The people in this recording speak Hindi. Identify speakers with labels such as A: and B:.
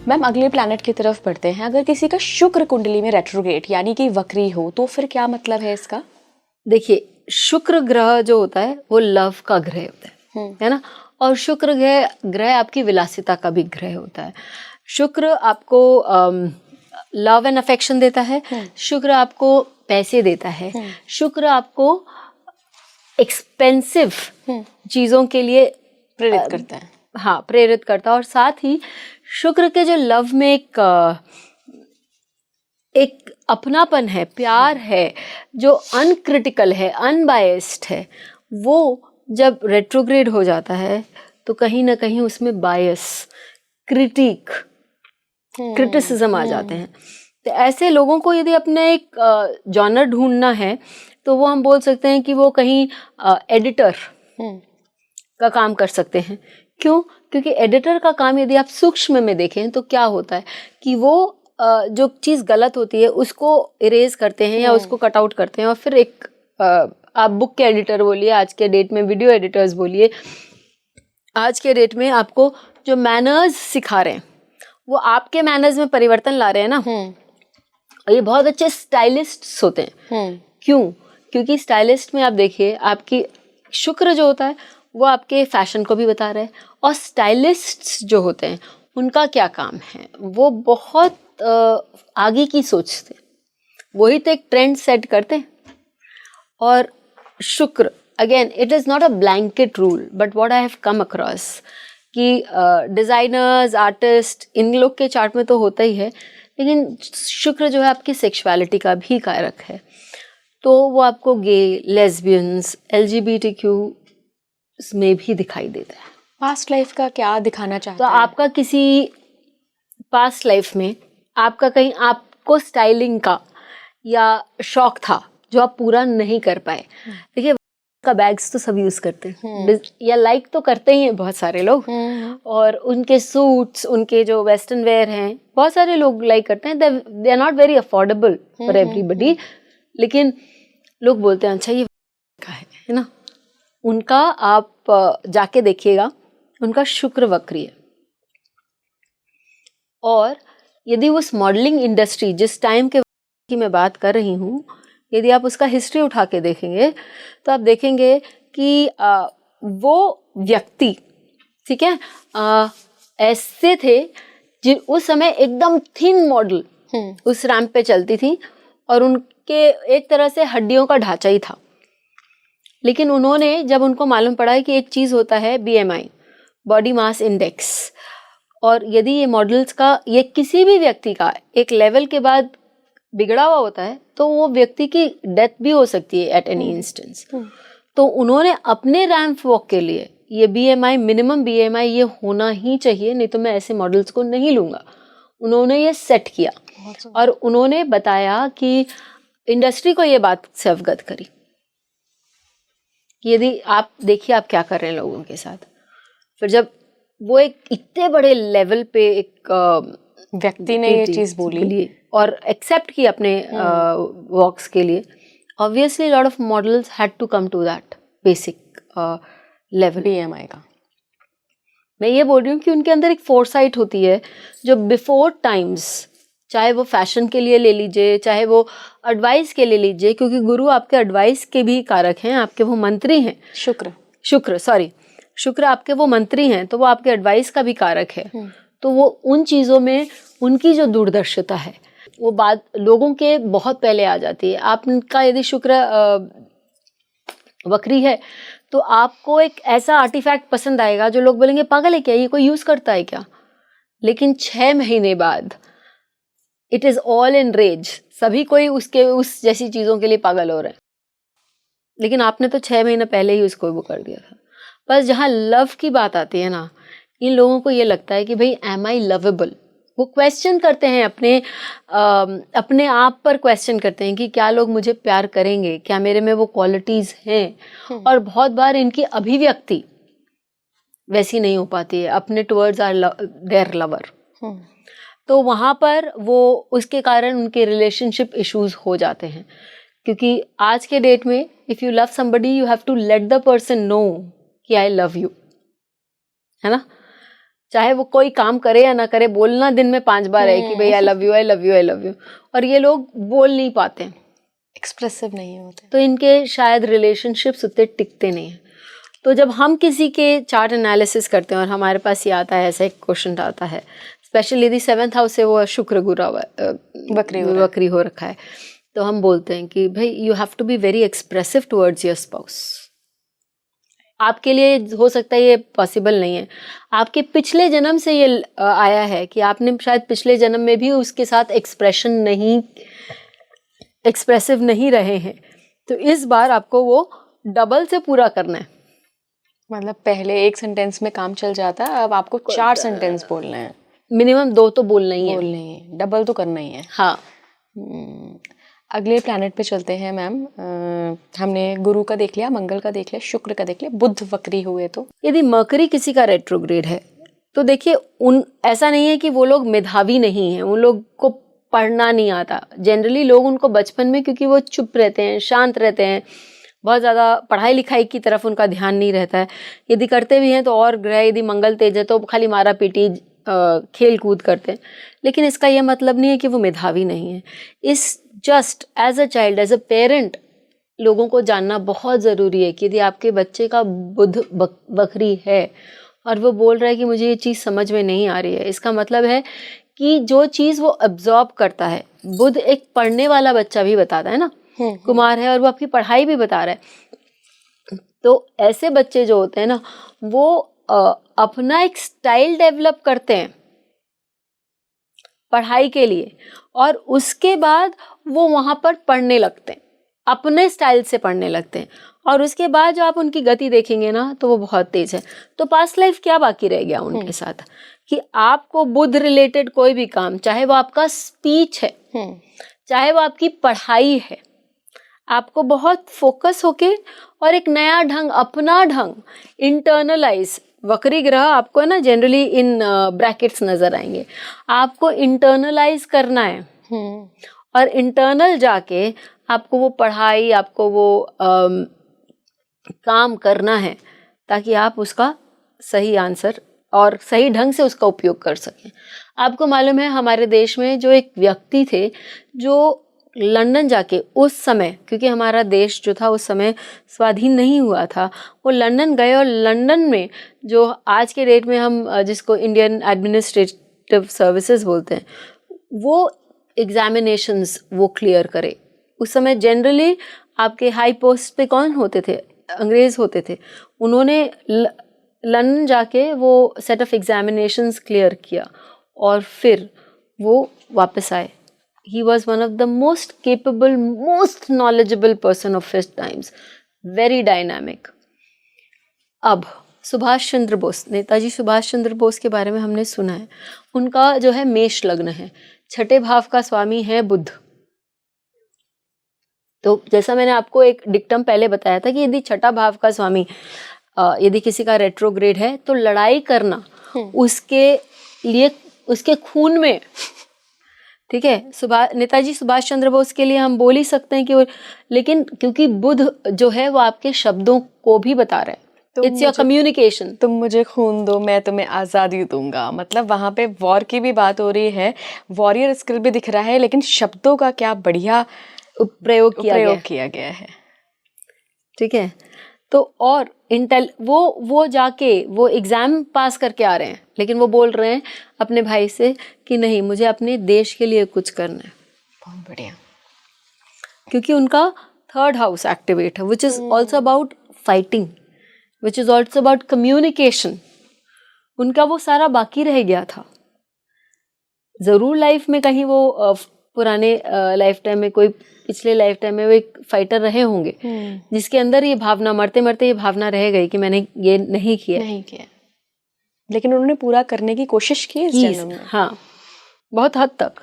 A: मैम अगले प्लैनेट की तरफ बढ़ते हैं। अगर किसी का शुक्र कुंडली में रेट्रोग्रेड यानी कि वक्री हो तो फिर क्या मतलब है इसका?
B: देखिए, शुक्र ग्रह जो होता है वो लव का ग्रह होता है ना, और शुक्र ग्रह आपकी विलासिता का भी ग्रह होता है। शुक्र आपको लव एंड अफेक्शन देता है, शुक्र आपको पैसे देता है, शुक्र आपको एक्सपेंसिव चीजों के लिए
A: प्रेरित करता है।
B: हाँ, प्रेरित करता है। और साथ ही शुक्र के जो लव में एक अपनापन है, प्यार है, जो अनक्रिटिकल है, अनबायस्ड है, वो जब रेट्रोग्रेड हो जाता है तो कहीं ना कहीं उसमें बायस, क्रिटिसिज्म आ जाते हैं। तो ऐसे लोगों को यदि अपना एक जॉनर ढूंढना है तो वो हम बोल सकते हैं कि वो कहीं एडिटर का काम कर सकते हैं। क्यों? क्योंकि एडिटर का काम यदि आप सूक्ष्म में देखें तो क्या होता है कि वो जो चीज़ गलत होती है उसको इरेज करते हैं या उसको कट आउट करते हैं, और फिर एक आप बुक के एडिटर बोलिए, आज के डेट में वीडियो एडिटर्स बोलिए, आज के डेट में आपको जो मैनर्स सिखा रहे हैं वो आपके मैनर्स में परिवर्तन ला रहे हैं ना। और ये बहुत अच्छे स्टाइलिस्ट्स होते हैं। क्यों? क्योंकि स्टाइलिस्ट में आप देखिए, आपकी शुक्र जो होता है वो आपके फैशन को भी बता रहा है, और स्टाइलिस्ट्स जो होते हैं उनका क्या काम है, वो बहुत आगे की सोचते हैं, वही तो एक ट्रेंड सेट करते हैं। और शुक्र again, it is not a blanket rule, but what I have come across कि डिज़ाइनर्स, आर्टिस्ट, इन लोग के चार्ट में तो होता ही है, लेकिन शुक्र जो है आपकी सेक्सुअलिटी का भी कारक है। तो वो आपको गे, लेस्बियंस, LGBTQ में भी दिखाई देता है।
A: पास्ट लाइफ का क्या दिखाना चाहता
B: तो
A: है?
B: आपका किसी पास्ट लाइफ में आपका कहीं आपको स्टाइलिंग का या शौक था जो आप पूरा नहीं कर पाए। देखिए, का बैग्स तो सब यूज करते हैं या लाइक तो करते ही हैं बहुत सारे लोग, और उनके सूट्स, उनके जो वेस्टर्न वेयर हैं, बहुत सारे लोग लाइक करते हैं। They are not very affordable for everybody, लेकिन लोग बोलते हैं अच्छा ये का है ना। उनका आप जाके देखिएगा, उनका शुक्र वक्री है। और यदि उस मॉडलिंग इंडस्ट्री जिस टाइम के की मैं बात कर रही हूँ, यदि आप उसका हिस्ट्री उठा के देखेंगे तो आप देखेंगे कि वो व्यक्ति, ठीक है, ऐसे थे जिन उस समय एकदम थिन मॉडल उस रैंप पे चलती थी, और उनके एक तरह से हड्डियों का ढांचा ही था। लेकिन उन्होंने, जब उनको मालूम पड़ा है कि एक चीज़ होता है BMI, बॉडी मास इंडेक्स, और यदि ये मॉडल्स का, ये किसी भी व्यक्ति का एक लेवल के बाद बिगड़ा हुआ होता है तो वो व्यक्ति की डेथ भी हो सकती है एट एनी इंस्टेंस। तो उन्होंने अपने रैंप वॉक के लिए ये BMI, मिनिमम BMI ये होना ही चाहिए, नहीं तो मैं ऐसे मॉडल्स को नहीं लूँगा, उन्होंने ये सेट किया। और उन्होंने बताया कि इंडस्ट्री को ये बात से अवगत करी, यदि आप देखिए आप क्या कर रहे हैं लोगों के साथ। फिर जब वो एक इतने बड़े लेवल पे एक
A: व्यक्ति ने ये चीज़ बोली
B: और एक्सेप्ट की अपने वॉक्स के लिए, obviously lot of models had to come to that basic level
A: BMI का।
B: मैं ये बोल रही हूँ कि उनके अंदर एक फोरसाइट होती है जो बिफोर टाइम्स, चाहे वो फैशन के लिए ले लीजिए, चाहे वो एडवाइस के लिए लीजिए, क्योंकि गुरु आपके एडवाइस के भी कारक हैं, आपके वो मंत्री हैं। शुक्र आपके वो मंत्री हैं, तो वो आपके एडवाइस का भी कारक है। तो वो उन चीज़ों में उनकी जो दूरदर्शिता है वो बात लोगों के बहुत पहले आ जाती है। आपका यदि शुक्र वक्री है तो आपको एक ऐसा आर्टिफैक्ट पसंद आएगा जो लोग बोलेंगे पागल है क्या, ये कोई यूज़ करता है क्या। लेकिन 6 महीने बाद it is all in rage, सभी कोई उसके उस जैसी चीज़ों के लिए पागल हो रहे हैं, लेकिन आपने तो 6 महीने पहले ही उसको वो कर दिया था। बस जहाँ लव की बात आती है ना, इन लोगों को ये लगता है कि भाई एम आई लवेबल, वो क्वेश्चन करते हैं अपने आप पर, क्वेश्चन करते हैं कि क्या लोग मुझे प्यार करेंगे, क्या मेरे में वो क्वालिटीज़ हैं। और बहुत बार इनकी अभिव्यक्ति वैसी नहीं हो पाती है अपने टुवर्ड्स आर देयर लवर, तो वहाँ पर वो उसके कारण उनके रिलेशनशिप इश्यूज हो जाते हैं। क्योंकि आज के डेट में if you love somebody you have to let the person know कि आई लव यू, है ना। चाहे वो कोई काम करे या ना करे, बोलना दिन में 5 बार है कि भाई I love you, I love you, I love you, और ये लोग बोल नहीं पाते,
A: एक्सप्रेसिव नहीं होते,
B: तो इनके शायद रिलेशनशिप्स उतने टिकते नहीं हैं। तो जब हम किसी के चार्ट एनालिसिस करते हैं और हमारे पास ये आता है, ऐसा एक क्वेश्चन आता है, स्पेशली यदि 7th हाउस से वो शुक्र गुरा वक्री हो रखा है, तो हम बोलते हैं कि भाई you have to be very expressive towards your spouse. आपके लिए हो सकता है ये पॉसिबल नहीं है, आपके पिछले जन्म से ये आया है कि आपने शायद पिछले जन्म में भी उसके साथ एक्सप्रेसिव नहीं रहे हैं, तो इस बार आपको वो डबल से पूरा करना है।
A: मतलब पहले एक सेंटेंस में काम चल जाता है, अब आपको 4 सेंटेंस बोलने हैं,
B: मिनिमम 2 तो बोलना ही है,
A: डबल तो करना ही है।
B: हाँ।
A: अगले प्लैनेट पे चलते हैं मैम। हमने गुरु का देख लिया, मंगल का देख लिया, शुक्र का देख लिया, बुध वक्री हुए तो
B: यदि मकरी किसी का रेट्रोग्रेड है तो देखिए ऐसा नहीं है कि वो लोग मेधावी नहीं हैं, उन लोग को पढ़ना नहीं आता। जनरली लोग उनको बचपन में, क्योंकि वो चुप रहते हैं, शांत रहते हैं, बहुत ज़्यादा पढ़ाई लिखाई की तरफ उनका ध्यान नहीं रहता है, यदि करते भी हैं तो और ग्रह यदि मंगल तेज है तो खाली मारा पीटी खेल कूद करते हैं, लेकिन इसका यह मतलब नहीं है कि वो मेधावी नहीं है। Is just as a child, as a parent, लोगों को जानना बहुत ज़रूरी है कि यदि आपके बच्चे का बुध वक्री है और वो बोल रहा है कि मुझे ये चीज़ समझ में नहीं आ रही है, इसका मतलब है कि जो चीज़ वो अब्जॉर्ब करता है, बुध एक पढ़ने वाला बच्चा भी बताता है ना, कुमार है और वो आपकी पढ़ाई भी बता रहा है, तो ऐसे बच्चे जो होते हैं ना, वो अपना एक स्टाइल डेवलप करते हैं पढ़ाई के लिए, और उसके बाद वो वहाँ पर पढ़ने लगते हैं, अपने स्टाइल से पढ़ने लगते हैं, और उसके बाद जो आप उनकी गति देखेंगे ना, तो वो बहुत तेज है। तो पास्ट लाइफ क्या बाकी रह गया उनके साथ, कि आपको बुध रिलेटेड कोई भी काम, चाहे वो आपका स्पीच है, चाहे वो आपकी पढ़ाई है, आपको बहुत फोकस होके और एक नया ढंग, अपना ढंग इंटरनलाइज, वक्री ग्रह आपको है ना जनरली इन ब्रैकेट्स नजर आएंगे, आपको इंटरनलाइज करना है, और इंटरनल जाके आपको वो पढ़ाई, आपको वो काम करना है, ताकि आप उसका सही आंसर और सही ढंग से उसका उपयोग कर सकें। आपको मालूम है हमारे देश में जो एक व्यक्ति थे जो लंदन जाके उस समय, क्योंकि हमारा देश जो था उस समय स्वाधीन नहीं हुआ था, वो लंदन गए, और लंदन में जो आज के डेट में हम जिसको इंडियन एडमिनिस्ट्रेटिव सर्विसेज बोलते हैं, वो एग्जामिनेशंस वो क्लियर करे। उस समय जनरली आपके हाई पोस्ट पे कौन होते थे? अंग्रेज होते थे। उन्होंने लंदन जाके वो सेट ऑफ एग्जामिनेशंस क्लियर किया और फिर वो वापस आए। He was one of the most capable, most knowledgeable person of his times, very dynamic. अब सुभाष चंद्र बोस, नेताजी सुभाष चंद्र बोस के बारे में हमने सुना है, उनका जो है मेष लग्न है, 6ठे भाव का स्वामी है बुध। तो जैसा मैंने आपको एक डिक्टम पहले बताया था कि यदि 6ठा भाव का स्वामी यदि किसी का रेट्रोग्रेड है तो लड़ाई करना उसके लिए, उसके खून में, ठीक है। नेताजी सुभाष चंद्र बोस के लिए हम बोल ही सकते हैं कि लेकिन क्योंकि बुध जो है वो आपके शब्दों को भी बता रहा है, इट्स योर कम्युनिकेशन।
A: तुम मुझे खून दो, मैं तुम्हें आज़ादी दूंगा, मतलब वहाँ पे वॉर की भी बात हो रही है, वॉरियर स्किल भी दिख रहा है, लेकिन शब्दों का क्या बढ़िया प्रयोग किया गया है, ठीक है।
B: तो और वो जाके वो एग्जाम पास करके आ रहे हैं, लेकिन वो बोल रहे हैं अपने भाई से कि नहीं, मुझे अपने देश के लिए कुछ करना है।
A: बहुत बढ़िया,
B: क्योंकि उनका 3rd हाउस एक्टिवेट है, which is also about fighting, which is also about communication. उनका वो सारा बाकी रह गया था। जरूर लाइफ में कहीं वो पुराने लाइफ टाइम में, कोई पिछले लाइफ टाइम में वो एक फाइटर रहे होंगे जिसके अंदर ये भावना, मरते मरते ये भावना रह गई कि मैंने ये नहीं किया,
A: लेकिन उन्होंने पूरा करने की कोशिश की इस जन्म में।
B: हाँ, बहुत हद तक।